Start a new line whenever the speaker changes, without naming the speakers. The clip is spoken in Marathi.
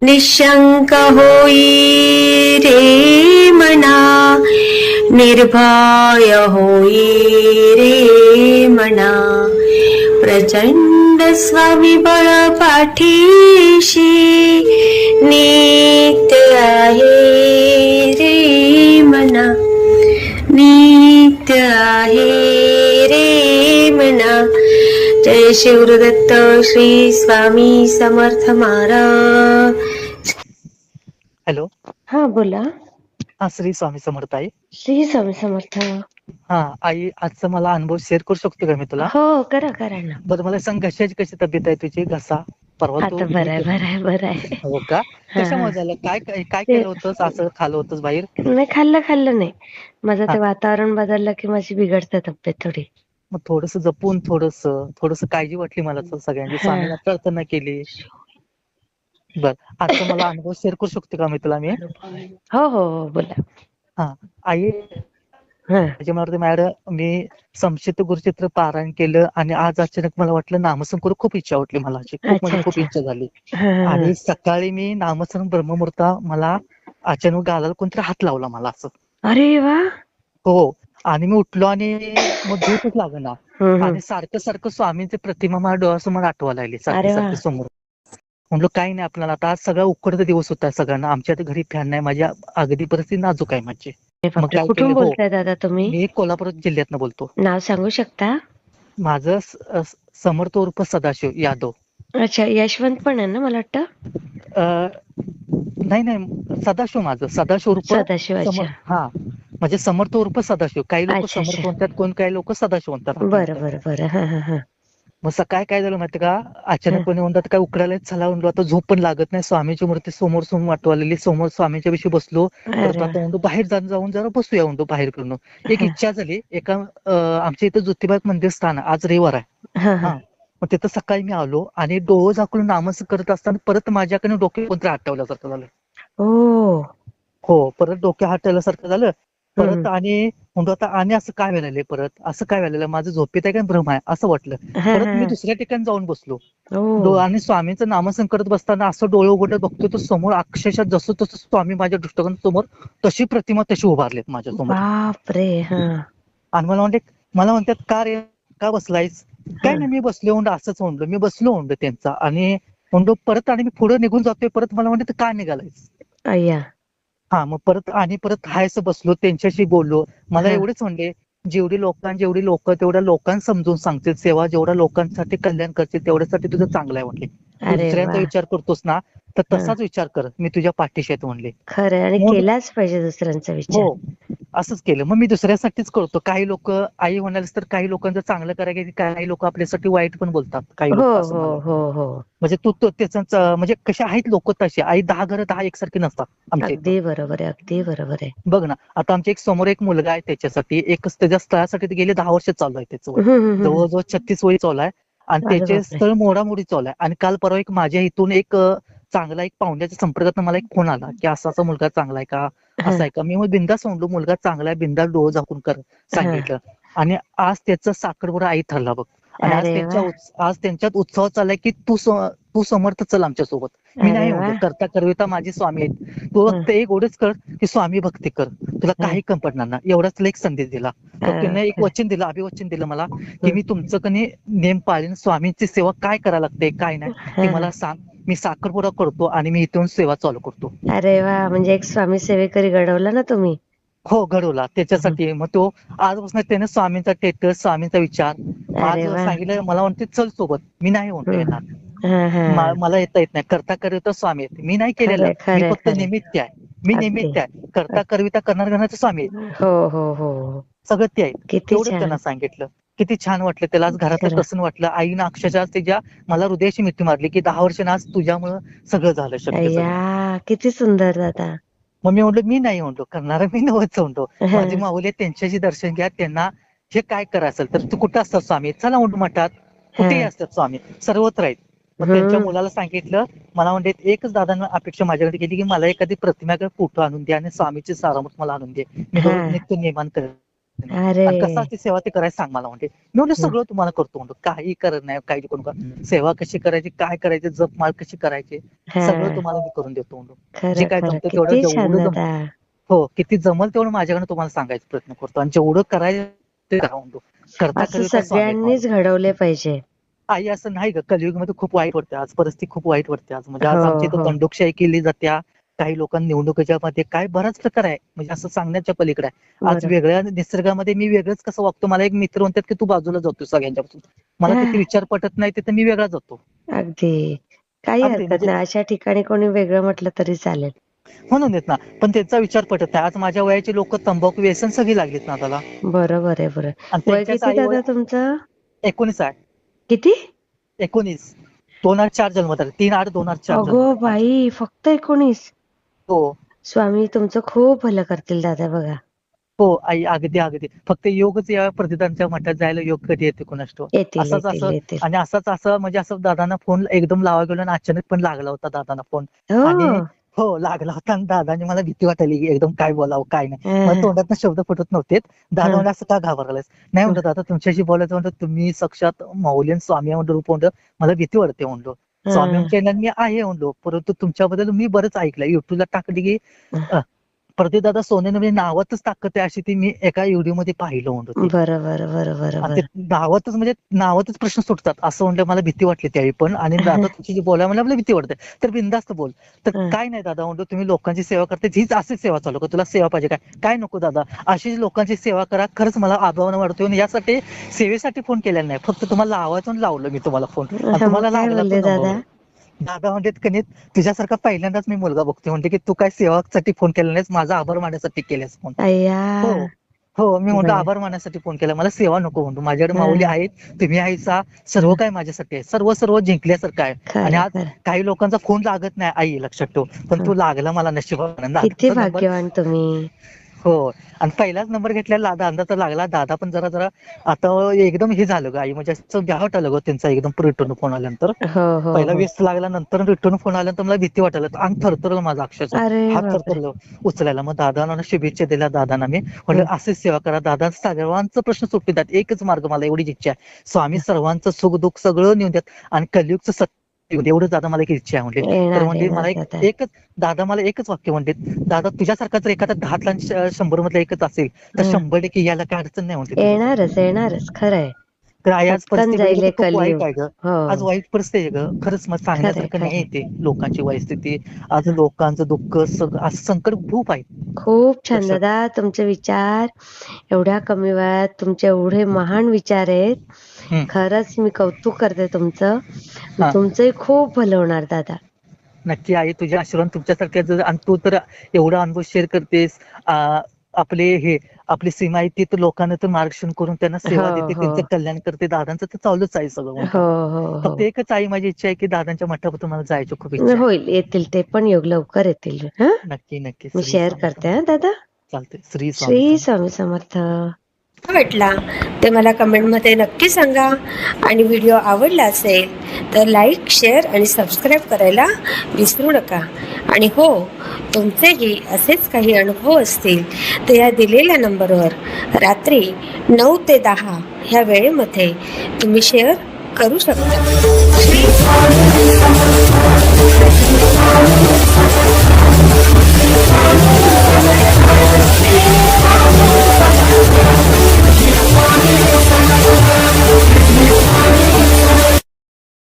निशंक होई रे मना, निर्भय होई रे मना, प्रचंड स्वविबळ पाठीशी नित्य आहे रे मना, नित्य आहे रे मना. जय शिवदत्त श्री स्वामी समर्थ महाराज.
हॅलो.
हा बोला.
हा, श्री स्वामी समर्थ आई.
श्री स्वामी समर्थ.
हा आई, आजचा मला अनुभव शेअर करू शकतो का मी तुला?
हो, करा करा ना.
बरं, मला सांग, कशी तब्येत आहे तुझी? घसा परवा तू
आता बरं आहे.
हो का?
हा हा.
कशामुळे झालं? काय काय काय
ते
केलं होतंस? असं खाल्लं होतंस बाहेर?
नाही, खाल्लं नाही. माझं
हा,
ते वातावरण बदललं की माझी बिघडते तब्येत थोडी.
मग थोडस जपून, थोडस काळजी वाटली मला तर सगळ्यांची.
हा.
स्वामीला प्रार्थना केली. बर, आजचा मला अनुभव शेअर करू शकतो का मी तुला?
हो बोला.
हा आई,
हा.
त्याच्यामुळे मॅडम मी संक्षिप्त गुरुचित्र पारायण केलं आणि आज अचानक मला वाटलं नामस्मरण करू. खूप इच्छा वाटली मला, खूप म्हणजे खूप
अच्छा.
इच्छा झाली.
हा हा.
आणि सकाळी मी नामस्मरण ब्रह्ममुहूर्ता मला अचानक गालाला कोणतरी हात लावला मला असं.
अरे वा.
हो. आणि मी उठलो आणि मग झोपच लागेना.
हम्म.
आणि सारखं स्वामींची प्रतिमा मला डोळ्यासमोर आठवायला लागली,
अरे वा.
सारखी समोर. म्हणलो काही नाही आपल्याला आता. आज सगळा उकडता दिवस होता सगळ्यांना. आमच्या घरी फॅन नाही, माझ्या अगदी परिस्थिती नाजूक आहे माझी. मग
बापरे,
काय केलं?
कुठून
हो,
बोलताय दादा तुम्ही?
मी कोल्हापूर जिल्ह्यातनं बोलतो.
नाव सांगू शकता?
माझं समर्थ उर्फ सदाशिव यादव.
अच्छा, यशवंत पण आहे ना मला वाटतं.
नाही, सदाशिव. माझं सदाशिव उर्फ
सदाशिव. अच्छा
हा, म्हणजे समर्थ उर्फ सदाशिव. काही लोक
अच्छा.
समर्थ म्हणतात, काही लोक सदाशिव म्हणतात.
बरं. हा.
मग सकाळी काय झालं माहिती का?
हा.
अचानकपणे म्हणतात काय उकडायलाच झाला. म्हणलो आता झोप पण लागत नाही. स्वामीची मूर्ती समोर वाटवालेली, समोर स्वामीच्या विषयी बसलो. परत
अरे वा.
आता म्हणतो बाहेर जाऊन जरा बसूया, म्हणतो बाहेर करून. एक
हा
इच्छा झाली. आमच्या इथं ज्योतिबा मंदिर स्थान, आज रविवार आहे.
हा.
हा, मग तिथं सकाळी मी आलो आणि डोळं झाकून नामस्मरण करत असताना परत माझ्याकडे डोके कोणतरी हात ठेवल्यासारखं झालं.
ओ.
हो, परत डोके हात ठेवल्यासारखं झालं. परत
हम्म.
आणि म्हणतो आता आणि असं काय व्हायला, परत असं काय व्हायला, माझं झोपेत आहे काय भ्रम आहे असं वाटलं. परत मी
हा.
दुसऱ्या ठिकाणी जाऊन बसलो.
ओ.
आणि स्वामींचं नामस्मरण करत बसताना असं डोळे उघडत बघतोय तर समोर अक्षरशः जसं तसं स्वामी माझ्या दृष्टिकोनासमोर तशी प्रतिमा तशी उभारलेत माझ्या समोर.
बाप रे. हा
आणि मला म्हणतात का रे, का बसलायस?
हा.
काय नाही, मी बसलो म्हणलं, असंच म्हणलो, मी बसलो म्हणलं त्यांचा. आणि म्हणलो परत, आणि मी पुढे निघून जातोय. परत मला म्हणते का निघालायस?
अय्या.
हा, मग परत हायस बसलो, त्यांच्याशी बोललो. मला
हा.
एवढेच म्हणले, जेवढी लोक तेवढ्या लोकांना समजून सांगतील, सेवा जेवढ्या लोकांसाठी कल्याण करतील तेवढ्यासाठी तुझं चांगलं आहे म्हणले. तू
अरे
दुसऱ्यांचा
वा.
विचार करतोस ना, तर
हा.
तसाच विचार कर, मी तुझ्या पाठीशी आहेत म्हणले.
खरं, आणि
मग
केलाच पाहिजे दुसऱ्यांचा विचार.
हो, असंच केलं. मग मी दुसऱ्यासाठीच करतो. काही लोक आई म्हणालीस तर काही लोकांचं चांगलं करायला, काही लोक आपल्यासाठी वाईट पण बोलतात. काही
हो
लोक, असं
हो
मला वाटतं.
हो हो.
म्हणजे तू त्याच म्हणजे कसे आहेत लोक तसे. आई 10 घरं 10 एकसारखी नसतात आमच्या इथं.
अगदी बरोबर आहे.
बघ ना, आता आमच्या समोर एक मुलगा आहे, त्याच्यासाठी त्याच्या स्थळासाठी गेले 10 वर्ष चालू आहे त्याचं वय.
हम्म.
जवळजवळ 36 वय चालू आहे. आणि
अरे
त्याचे
बापरे.
स्थळ मोडामोडी चालू आहे. आणि काल परवा माझ्या इथून चांगला पाहुण्याच्या संपर्कात मला एक फोन आला की असा मुलगा चांगला आहे का,
हा
असा आहे का. मी मग बिंदास म्हणलो मुलगा चांगला आहे, बिंदास डोळं झाकून कर
हा.
सांगितलं. आणि आज त्याचा साखरपुडा आई ठरला बघ. आणि
अरे वा.
आज त्यांच्यात उत्सव चाललाय की तू समर्थ चल आमच्या सोबत. मी नाही
अरे वा.
म्हणलो, करता करविता माझी स्वामी आहेत. तू
हा
फक्त एक एवढंच कर की स्वामी भक्ती कर, तुला
हा.
काही कम पडणार ना. एवढाच एक संदेश दिला. तर त्याने एक वचन दिलं, अभिवचन दिलं मला की मी तुमचं नेम पाळीन, स्वामींची सेवा काय करायला लागते काय नाही ते मला सांग. मी साखरपुडा करतो आणि मी इथून सेवा चालू करतो.
अरे वा, म्हणजे एक स्वामी सेवेकरी घडवला ना तुम्ही.
हो, घडवला त्याच्यासाठी. मग तो आजपासून त्याने स्वामींचा स्टेटस, स्वामींचा विचार आज
अरे वा.
सांगितलं. मला म्हणते चल सोबत. मी नाही म्हणतो येणार,
हा.
मला येता येत नाही. करता करविता स्वामी आहेत. मी नाही केलेलं, मी फक्त
खरंय.
निमित्त आहे. मी
अगदी.
निमित्त आहे. करता करविता करणारे स्वामी आहेत.
हो.
सगळं ते आहेत.
किती
तेवढंच त्यांना
छान.
सांगितलं. किती छान वाटलं त्याला. आज घरातलं
खरं.
प्रसन्न वाटलं. आईनं अक्षरशः त्याच्या मला हृदयाची मिठी मारली की 10 वर्षांनी आज तुझ्यामुळं सगळं झालं, शक्य झालं.
अय्या, किती सुंदर दादा.
मग मी म्हणलो मी नाही म्हणलो, करणारा मी नव्हच म्हणतो. माझी माऊली त्यांच्याशी दर्शन घ्या. त्यांना जे काय करायचं असेल तर तू कुठं असतात स्वामी, चला म्हणतो मठात, कुठेही असतात स्वामी, सर्वत्र आहेत. मग त्यांच्या
हम्म.
मुलाला सांगितलं. मला म्हणते एकच दादांना अपेक्षा माझ्याकडे केली की मला एखादी प्रतिमा फोटो आणून दे आणि स्वामीची सारामूर्त मला आणून दे, मी रोज नित्य नेमान करेन.
अरे
आणि कसं ती सेवा ते करायचं सांग मला म्हणते. मी म्हणलं सगळं तुम्हाला करतो म्हणतो, काही करत नाही, काही करू नका. सेवा कशी करायची, काय करायचे, जप माळ कशी करायची, सगळं
हा
तुम्हाला मी करून देतो म्हणतो. जे
खरं
काय
खरं
जमतं तेवढं,
किती छान
जेवढं
दादा.
हो किती जमल तेवढं माझ्याकडे तुम्हाला सांगायचा प्रयत्न करतो, आणि जेवढं करायचं ते करा म्हणतो. करता
असं
करीता स्वामी आहेत म्हणतो.
सगळ्यांनीच घडवले पाहिजे.
आई असं नाही का, कलियुगमध्ये खूप वाईट वाटते आज, परिस्थिती खूप वाईट वाटते आज. म्हणजे आज
हो
आमच्या इथं
हो
दंडोकशाही केली जात्या, काही लोकांना निवडणुकीच्या मध्ये काय बराच प्रकार आहे, म्हणजे असं सांगण्याच्या पलीकडे आहे. आज
बरं.
वेगळ्या निसर्गामध्ये मी वेगळंच कसं वागतो. मला एक मित्र म्हणतात की तू बाजूला जातो सगळ्यांच्यापासून, मला
हा,
तिथे विचार पटत नाही, तिथे मी वेगळा जातो.
अगदी काही
अगदी
हरकत
म्हणजे
नाही. अशा ठिकाणी कोणी वेगळं म्हटलं तरी चालेल.
म्हणून येत ना, पण त्यांचा विचार पटत नाही. आज माझ्या वयाची लोक तंबाखू व्यसन सगळी लागलीत ना त्याला,
बरोबर आहे. बरं.
आणि
वय
त्यांच्याच
किती
आई वय
दादा तुमचं?
19 आहे.
किती?
19. 2004 जन्मत आले. 3/8/2004
अगो
जन्मत माझे.
बाई, फक्त 19.
हो
स्वामी तुमचं खूप भलं करतील दादा बघा.
हो आई, अगदी अगदी. फक्त योगच या प्रतिदानच्या मठात जायला योग कधी येते कोणास ठाऊक.
येतील
असंच
येतील
असं,
येतील.
आणि असंच असं म्हणजे असं दादांना फोन एकदम लावा गेलो आणि अचानक पण लागला होता दादांना फोन. आणि
हो.
हो लागला होता, आणि दादाने मला भीती वाटायली की एकदम काय बोलावं काय नाही. मला
हं,
तोंडातनं शब्द फुटत नव्हते. दादा
हं,
म्हणजे असं का घाबरलायस, नाही
हं,
म्हणतो दादा तुमच्याशी बोलायचं म्हणतो, तुम्ही साक्षात माऊली आणि स्वामी म्हणतो रूप म्हणतो, मला भीती वाटते म्हणलो. स्वामी
हं,
चॅनल मी आहे म्हणलो, परंतु तुमच्याबद्दल मी बरंच ऐकलं. युट्यूबला टाकली की
हं.
प्रदीपदादा सोनेने म्हणजे नावातच ताकद आहे अशी ती मी एका व्हिडिओ मध्ये पाहिलं म्हणतो ते.
बरोबर बरोबर
आणि ते
बरोबर.
नावातच म्हणजे नावातच प्रश्न सुटतात असं म्हणलं. मला भीती वाटली त्यावेळी पण, आणि दादा तुझी जी बोलायला मला भीती वाटते, तर बिंदास्त बोल. तर
हं,
काय नाही दादा म्हणतो, तुम्ही लोकांची सेवा करते, हीच अशीच सेवा चालू कर, तुला सेवा पाहिजे काय काय नको दादा, अशीच लोकांची सेवा करा. खरंच मला अभिमान वाटतो, आणि यासाठी सेवेसाठी फोन केलेला नाही, फक्त तुम्हाला लावायचं आणि लावलं मी तुम्हाला फोन, आणि
मग
तुम्हाला
काय
लागला तो
बोलले दादा?
नंबर. दादा म्हणतात कणी, तुझ्यासारखा पहिल्यांदाच मी मुलगा बघतोय म्हणते की तू काय सेवासाठी फोन केला नाहीस, माझा आभार मानण्यासाठी केलेस फोन.
अय्या.
हो हो, मी म्हणतो
बर.
आभार मानण्यासाठी फोन केला, मला सेवा नको म्हणतो. माझ्याकडे माऊली
हं,
आहेत, तुम्ही आहेसा, सर्व
हं.
काय माझ्यासाठी आहे, सर्व सर्व जिंकल्यासारखं आहे. आणि
खरं
आज
खरं.
काही लोकांचा फोन लागत नाही आई, लक्षात ठेव, पण
हं.
तू लागला मला नशिबाने
किती
दादाचा नंबर.
भाग्यवान तुम्ही.
हो, आणि पहिलाच नंबर घेतलेला दादाचा लागला. दादा पण जरा जरा आता एकदम हे झालं ग आई, म्हणजे असं भ्या वाटायला ग त्यांचा एकदम रिटर्न फोन आल्यानंतर.
हो हो
पहिला
हो.
व्यस्त लागला, नंतर रिटर्न फोन आल्यानंतर मला भीती वाटायला, अंग थरथरलं माझा अक्षरशः,
अरे
हात
बापरे.
थरथरलं उचलायला. मग दादांना शुभेच्छा दिल्या दादांना मी म्हटलं
हं,
असेच सेवा करा दादा, सर्वांचा प्रश्न सुटू द्यात, एकच मार्ग मला एवढीच इच्छा आहे, स्वामी
हं.
सर्वांचं सुख दुःख सगळं नेऊन द्यात, आणि कलियुगचं सत्य येऊ दे, एवढं दादा मला एक इच्छा आहे म्हणले. तर
येणार
म्हणजे
येणार
मला
दादा.
एकच दादा मला एकच वाक्य म्हणते, दादा तुझ्यासारखा जर एखादा 10 आणि 100 मधला एकच असेल तर
हं.
100% यायला काय अडचण नाही म्हणते तुझं.
येणारच येणारच खरंय.
तर आई आज
पटकन
परिस्थिती
जाईल
बघितली
हे
तर खूप वाईट
कलियुग.
आहे ग.
हो.
आज वाईट परिस्थिती आहे ग, खरंच मग
खरंय
सांगण्यासारखं नाही
खरंय.
ते लोकांची परिस्थिती. आज
हं.
लोकांचं दुःख सगळं असं संकट खूप आहे.
खूप छान
लक्षात.
दादा तुमचे विचार. एवढ्या कमी वयात तुमचे एवढे महान विचार आहेत.
हम्म.
खरंच मी कौतुक करते तुमचं.
हा
तुमचंही खूप भलं होणार दादा.
नक्की आई, तुझे आशीर्वाद तुमच्यासारख्या जर, आणि तू तर एवढा अनुभव शेअर करतेस. आपले हे आपली सीमा आहे ती तर लोकांना तर मार्गदर्शन करून त्यांना
हो
सेवा देते,
हो
त्यांचं कल्याण करते. दादांचं तर चालूच आहे सगळं
हो
म्हणतो.
हो
फक्त
हो.
एकच आई माझी इच्छा आहे की दादांच्या मठापासून मला जायची खूप इच्छा आहे.
होईल येतील ते पण योग लवकर येतील. हा
नक्की नक्की.
मी
श्री
शेअर
स्वामी
करते हा
समर्थ.
दादा.
चालते. श्री स्वामी
श्री
समर्थ.
स्वामी समर्थ.
वाटला ते मला कमेंटमध्ये नक्की सांगा. आणि व्हिडिओ आवडला असेल तर लाईक, शेअर आणि सबस्क्राईब करायला विसरू नका. आणि हो, तुमचेही असेच काही अनुभव असतील तर या दिलेल्या नंबरवर रात्री 9 ते 10 ह्या वेळेमध्ये तुम्ही शेअर करू शकता.